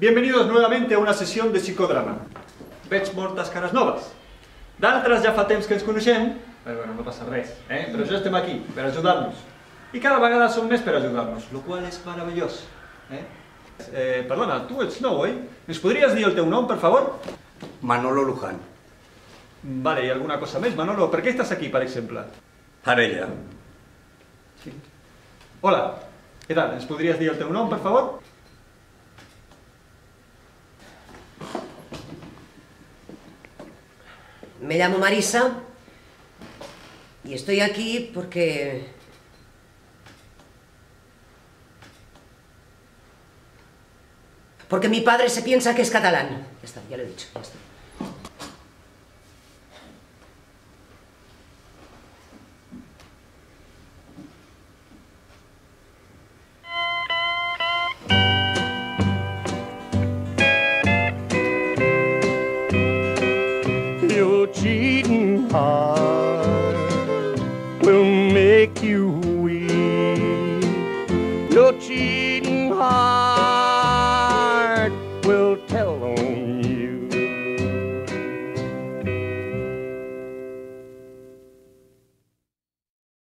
Bienvenidos nuevamente a una sessió de psicodrama. Veig moltes cares noves. D'altres ja fa temps que ens coneixem, però bueno, no passa res, però ja estem aquí per ajudar-nos. I cada vegada som més per ajudar-nos, lo qual és meravellós. Perdona, tu ets nou, oi? Ens podries dir el teu nom, per favor? Manolo Luján. Vale, i alguna cosa més? Manolo, per què estàs aquí, per exemple? Parella. Sí. Hola, què tal? Ens podries dir el teu nom, per favor? Me llamo Marisa y estoy aquí porque mi padre se piensa que es catalán. Ya está, ya lo he dicho, ya está. Your cheating heart will make you weak. Your cheating